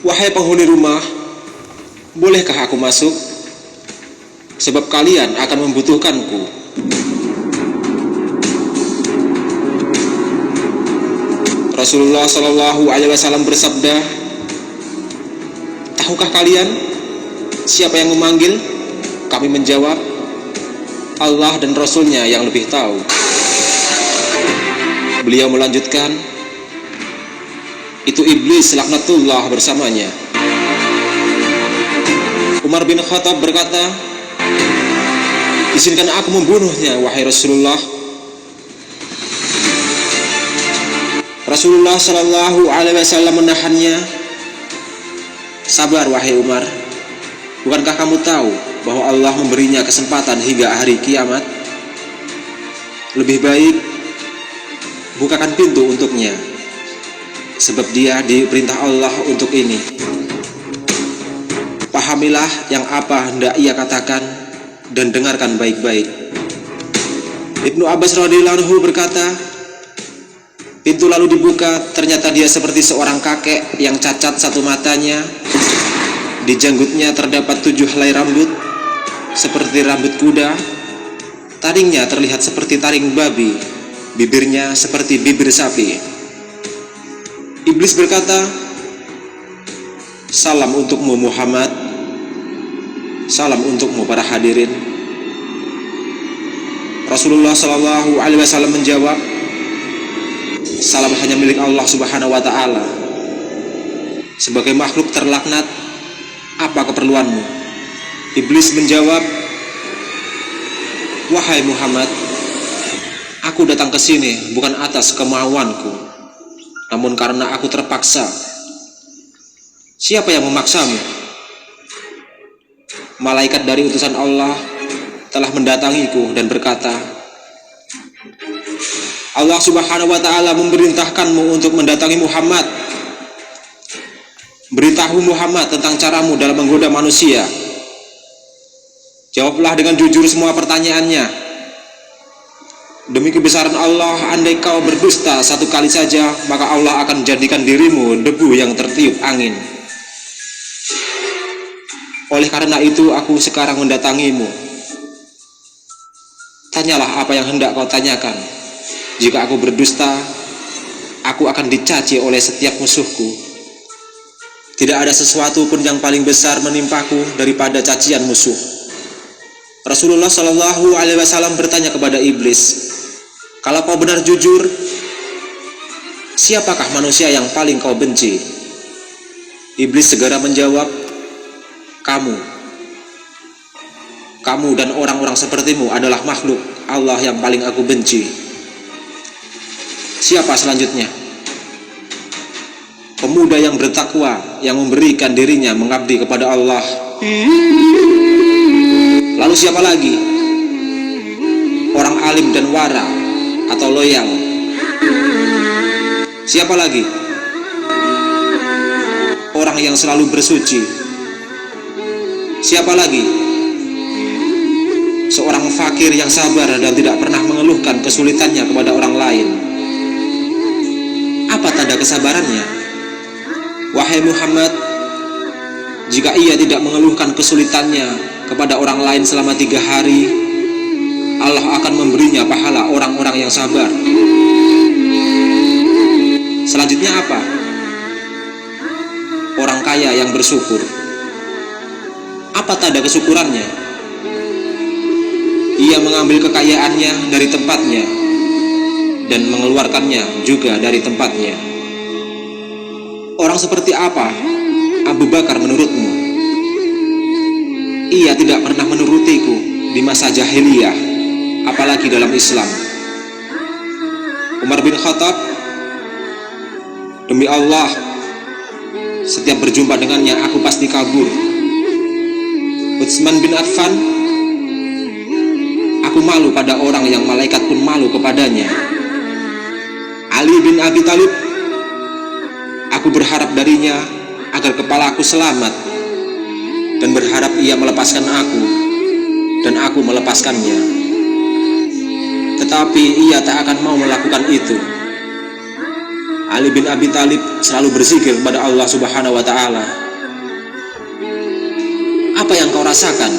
Wahai penghuni rumah, bolehkah aku masuk? Sebab kalian akan membutuhkanku. Rasulullah Shallallahu Alaihi Wasallam bersabda, tahukah kalian siapa yang memanggil? Kami menjawab, Allah dan Rasulnya yang lebih tahu. Beliau melanjutkan, itu iblis laknatullah bersamanya. Umar bin Khattab berkata, izinkan aku membunuhnya, wahai Rasulullah. Rasulullah Shallallahu Alaihi Wasallam menahannya. Sabar wahai Umar, bukankah kamu tahu bahwa Allah memberinya kesempatan hingga hari kiamat? Lebih baik bukakan pintu untuknya, sebab dia diperintah Allah untuk ini. Pahamilah yang apa hendak ia katakan dan dengarkan baik-baik. Ibnu Abbas radhiyallahu anhu berkata, pintu lalu dibuka, ternyata dia seperti seorang kakek yang cacat satu matanya. Di janggutnya terdapat 7 helai rambut seperti rambut kuda, taringnya terlihat seperti taring babi, bibirnya seperti bibir sapi. Iblis berkata, salam untukmu Muhammad, salam untukmu para hadirin. Rasulullah Shallallahu Alaihi Wasallam menjawab, salam hanya milik Allah Subhanahu wa Ta'ala. Sebagai makhluk terlaknat, apa keperluanmu? Iblis menjawab, wahai Muhammad, aku datang ke sini bukan atas kemauanku, namun karena aku terpaksa. Siapa yang memaksamu? Malaikat dari utusan Allah telah mendatangiku dan berkata, Allah Subhanahu wa Ta'ala memerintahkanmu untuk mendatangi Muhammad. Beritahu Muhammad tentang caramu dalam menggoda manusia. Jawablah dengan jujur semua pertanyaannya. Demi kebesaran Allah, andai kau berdusta satu kali saja, maka Allah akan jadikan dirimu debu yang tertiup angin. Oleh karena itu aku sekarang mendatangimu. Tanyalah apa yang hendak kau tanyakan. Jika aku berdusta, aku akan dicaci oleh setiap musuhku. Tidak ada sesuatu pun yang paling besar menimpaku daripada cacian musuh. Rasulullah Shallallahu Alaihi Wasallam bertanya kepada iblis, kalau kau benar jujur, siapakah manusia yang paling kau benci? Iblis segera menjawab, kamu dan orang-orang sepertimu adalah makhluk Allah yang paling aku benci. Siapa selanjutnya? Pemuda yang bertakwa, yang memberikan dirinya mengabdi kepada Allah. Lalu siapa lagi? Orang alim dan wara atau loyal. Siapa lagi? Orang yang selalu bersuci. Siapa lagi? Seorang fakir yang sabar dan tidak pernah mengeluhkan kesulitannya kepada orang lain. Apa tanda kesabarannya? Wahai Muhammad, jika ia tidak mengeluhkan kesulitannya kepada orang lain selama 3 hari, Allah akan memberinya pahala orang-orang yang sabar. Selanjutnya apa? Orang kaya yang bersyukur. Apa tanda kesyukurannya? Ia mengambil kekayaannya dari tempatnya dan mengeluarkannya juga dari tempatnya. Orang seperti apa Abu Bakar menurutmu? Ia tidak pernah menurutiku di masa jahiliyah, apalagi dalam Islam. Umar bin Khattab, demi Allah, setiap berjumpa dengannya aku pasti kabur. Utsman bin Affan, aku malu pada orang yang malaikat pun malu kepadanya. Ali bin Abi Thalib, aku berharap darinya agar kepalaku selamat dan berharap ia melepaskan aku dan aku melepaskannya. Tetapi ia tak akan mau melakukan itu. Ali bin Abi Thalib selalu berzikir kepada Allah Subhanahu wa Ta'ala. Apa yang kau rasakan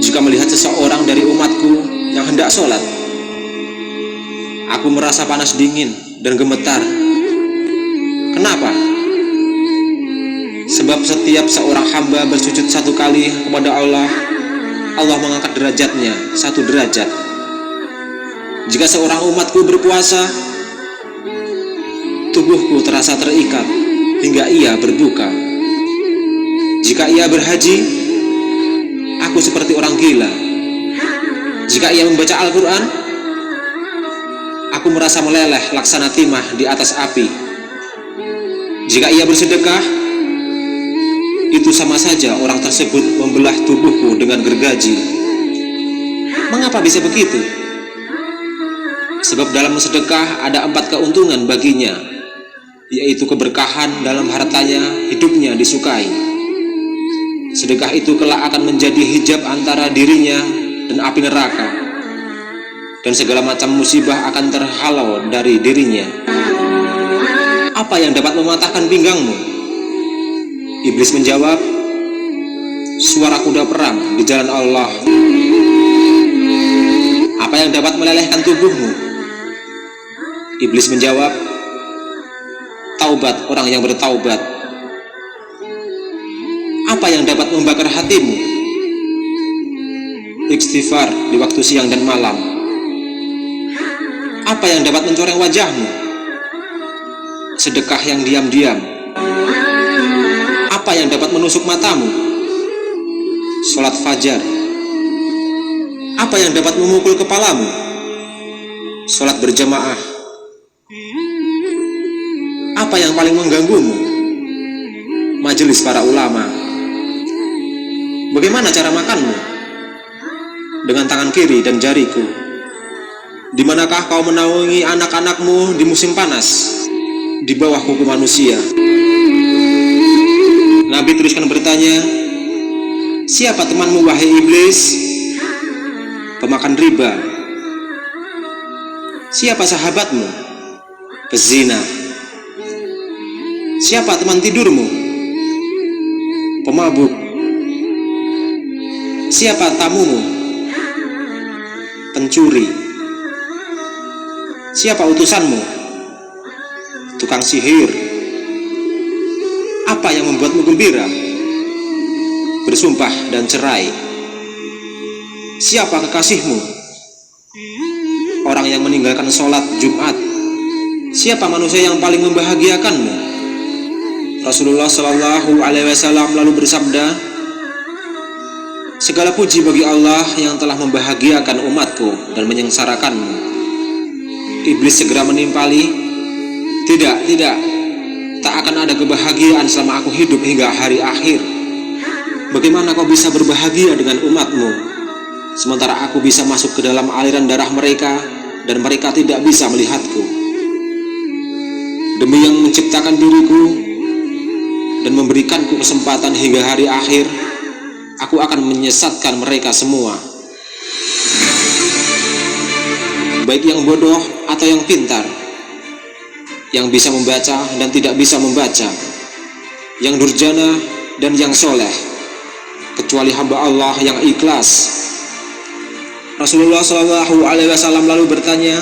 jika melihat seseorang dari umatku yang hendak sholat? Aku merasa panas dingin dan gemetar. Kenapa? Sebab setiap seorang hamba bersujud satu kali kepada Allah, Allah mengangkat derajatnya satu derajat. Jika seorang umatku berpuasa, tubuhku terasa terikat hingga ia berbuka. Jika ia berhaji, aku seperti orang gila. Jika ia membaca Al-Quran, aku merasa meleleh laksana timah di atas api. Jika ia bersedekah, itu sama saja orang tersebut membelah tubuhku dengan gergaji. Mengapa bisa begitu? Sebab dalam sedekah ada 4 keuntungan baginya, yaitu keberkahan dalam hartanya, hidupnya disukai. Sedekah itu kelak akan menjadi hijab antara dirinya dan api neraka, dan segala macam musibah akan terhalau dari dirinya. Apa yang dapat mematahkan pinggangmu? Iblis menjawab, suara kuda perang di jalan Allah. Apa yang dapat melelehkan tubuhmu? Iblis menjawab, taubat orang yang bertaubat. Apa yang dapat membakar hatimu? Istighfar di waktu siang dan malam. Apa yang dapat mencoreng wajahmu? Sedekah yang diam-diam. Apa yang dapat menusuk matamu? Sholat fajar. Apa yang dapat memukul kepalamu? Sholat berjamaah. Apa yang paling mengganggumu? Majelis para ulama. Bagaimana cara makanmu? Dengan tangan kiri dan jariku. Di manakah kau menaungi anak-anakmu di musim panas? Di bawah kuku manusia. Nabi teruskan bertanya, siapa temanmu wahai iblis? Pemakan riba. Siapa sahabatmu? Pezina. Siapa teman tidurmu? Pemabuk. Siapa tamumu? Pencuri. Siapa utusanmu? Tukang sihir. Apa yang membuatmu gembira? Bersumpah dan cerai. Siapa kekasihmu? Orang yang meninggalkan sholat Jumat. Siapa manusia yang paling membahagiakanmu? Rasulullah Shallallahu Alaihi Wasallam lalu bersabda, segala puji bagi Allah yang telah membahagiakan umatku dan menyengsarakanmu. Iblis segera menimpali, tidak, tak akan ada kebahagiaan selama aku hidup hingga hari akhir. Bagaimana kau bisa berbahagia dengan umatmu, sementara aku bisa masuk ke dalam aliran darah mereka dan mereka tidak bisa melihatku? Demi yang menciptakan diriku dan memberikanku kesempatan hingga hari akhir, aku akan menyesatkan mereka semua. Baik yang bodoh atau yang pintar, yang bisa membaca dan tidak bisa membaca, yang durjana dan yang soleh, kecuali hamba Allah yang ikhlas. Rasulullah Shallallahu Alaihi Wasallam lalu bertanya,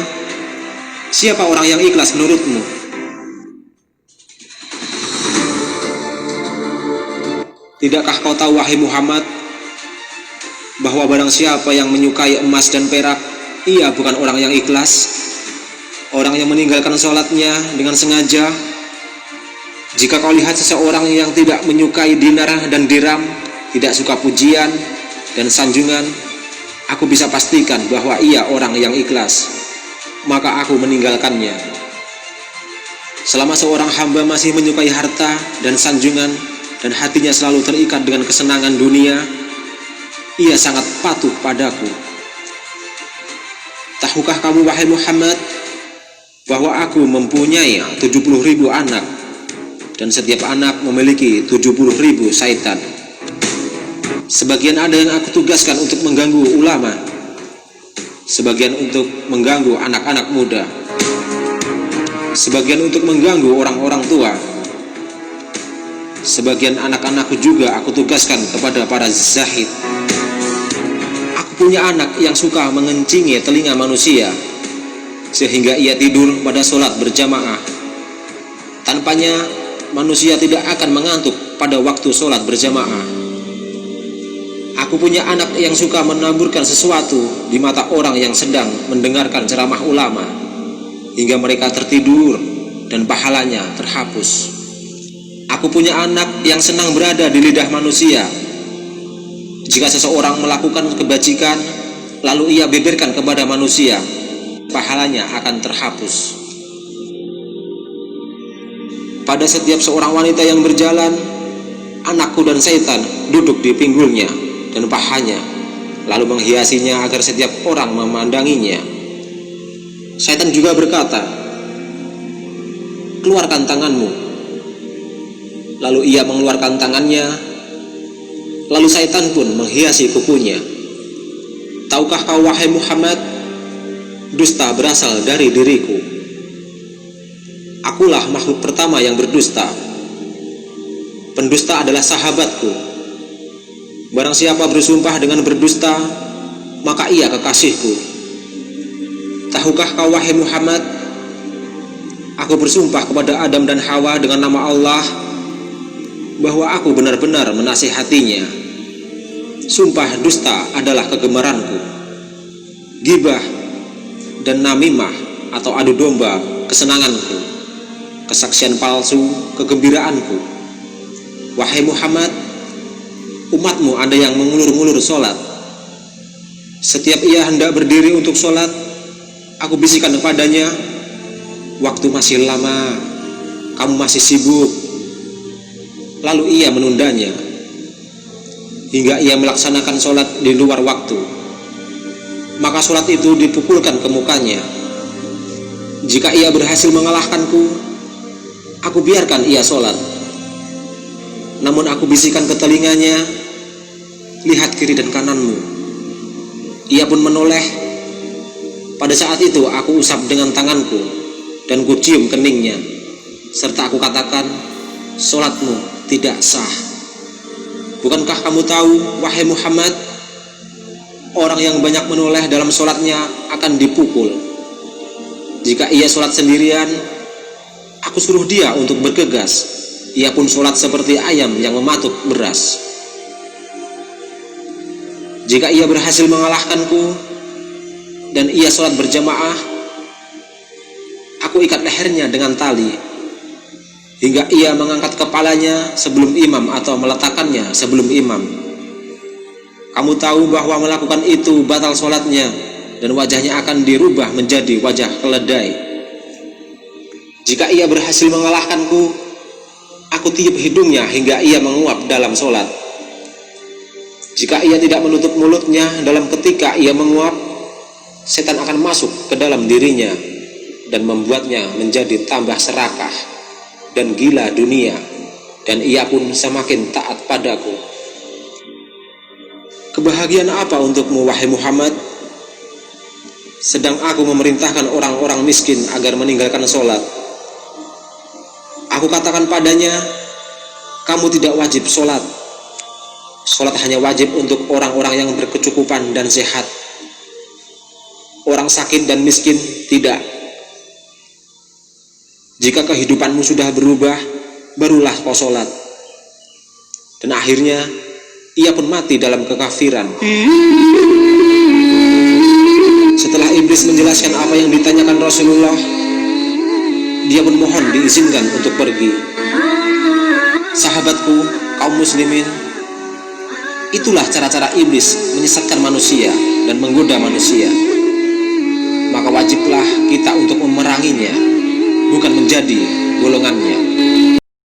siapa orang yang ikhlas menurutmu? Tidakkah kau tahu wahai Muhammad, bahwa barang siapa yang menyukai emas dan perak, ia bukan orang yang ikhlas. Orang yang meninggalkan sholatnya dengan sengaja. Jika kau lihat seseorang yang tidak menyukai dinar dan dirham, tidak suka pujian dan sanjungan, aku bisa pastikan bahwa ia orang yang ikhlas, maka aku meninggalkannya. Selama seorang hamba masih menyukai harta dan sanjungan, dan hatinya selalu terikat dengan kesenangan dunia, ia sangat patuh padaku. Tahukah kamu wahai Muhammad, bahwa aku mempunyai 70.000 anak, dan setiap anak memiliki 70.000 syaitan. Sebagian ada yang aku tugaskan untuk mengganggu ulama, sebagian untuk mengganggu anak-anak muda, sebagian untuk mengganggu orang-orang tua. Sebagian anak-anakku juga aku tugaskan kepada para zahid. Aku punya anak yang suka mengencingi telinga manusia, sehingga ia tidur pada sholat berjamaah. Tanpanya manusia tidak akan mengantuk pada waktu sholat berjamaah. Aku punya anak yang suka menaburkan sesuatu di mata orang yang sedang mendengarkan ceramah ulama, hingga mereka tertidur dan pahalanya terhapus. Aku punya anak yang senang berada di lidah manusia. Jika seseorang melakukan kebajikan, lalu ia beberkan kepada manusia, pahalanya akan terhapus. Pada setiap seorang wanita yang berjalan, anakku dan setan duduk di pinggulnya dan pahanya, lalu menghiasinya agar setiap orang memandanginya. Setan juga berkata, "Keluarkan tanganmu." Lalu ia mengeluarkan tangannya, lalu setan pun menghiasi kukunya. Tahukah kau wahai Muhammad, dusta berasal dari diriku. Akulah makhluk pertama yang berdusta. Pendusta adalah sahabatku. Barang siapa bersumpah dengan berdusta, maka ia kekasihku. Tahukah kau wahai Muhammad, aku bersumpah kepada Adam dan Hawa dengan nama Allah, bahwa aku benar-benar menasihatinya. Sumpah dusta adalah kegemaranku. Gibah dan namimah atau adu domba kesenanganku. Kesaksian palsu kegembiraanku. Wahai Muhammad, umatmu ada yang mengulur-ngulur sholat. Setiap ia hendak berdiri untuk sholat, aku bisikan kepadanya, waktu masih lama, kamu masih sibuk. Lalu ia menundanya hingga ia melaksanakan sholat di luar waktu. Maka sholat itu dipukulkan ke mukanya. Jika ia berhasil mengalahkanku, aku biarkan ia sholat. Namun aku bisikan ke telinganya, lihat kiri dan kananmu. Ia pun menoleh. Pada saat itu aku usap dengan tanganku dan kucium keningnya, serta aku katakan, sholatmu tidak sah. Bukankah kamu tahu, wahai Muhammad, orang yang banyak menoleh dalam sholatnya akan dipukul. Jika ia sholat sendirian, aku suruh dia untuk bergegas. Ia pun sholat seperti ayam yang mematuk beras. Jika ia berhasil mengalahkanku dan ia sholat berjamaah, aku ikat lehernya dengan tali hingga ia mengangkat kepalanya sebelum imam atau meletakkannya sebelum imam. Kamu tahu bahwa melakukan itu batal sholatnya dan wajahnya akan dirubah menjadi wajah keledai. Jika ia berhasil mengalahkanku, aku tiup hidungnya hingga ia menguap dalam sholat. Jika ia tidak menutup mulutnya dalam ketika ia menguap, setan akan masuk ke dalam dirinya dan membuatnya menjadi tambah serakah dan gila dunia, dan ia pun semakin taat padaku. Kebahagiaan apa untukmu wahai Muhammad? Sedang aku memerintahkan orang-orang miskin agar meninggalkan sholat. Aku katakan padanya, kamu tidak wajib sholat. Sholat hanya wajib untuk orang-orang yang berkecukupan dan sehat. Orang sakit dan miskin tidak. Jika kehidupanmu sudah berubah, barulah kau sholat. Dan akhirnya ia pun mati dalam kekafiran. Setelah iblis menjelaskan apa yang ditanyakan Rasulullah, dia pun mohon diizinkan untuk pergi. Sahabatku, kaum muslimin, itulah cara-cara iblis menyesatkan manusia dan menggoda manusia. Maka wajiblah kita untuk memeranginya, bukan menjadi golongannya.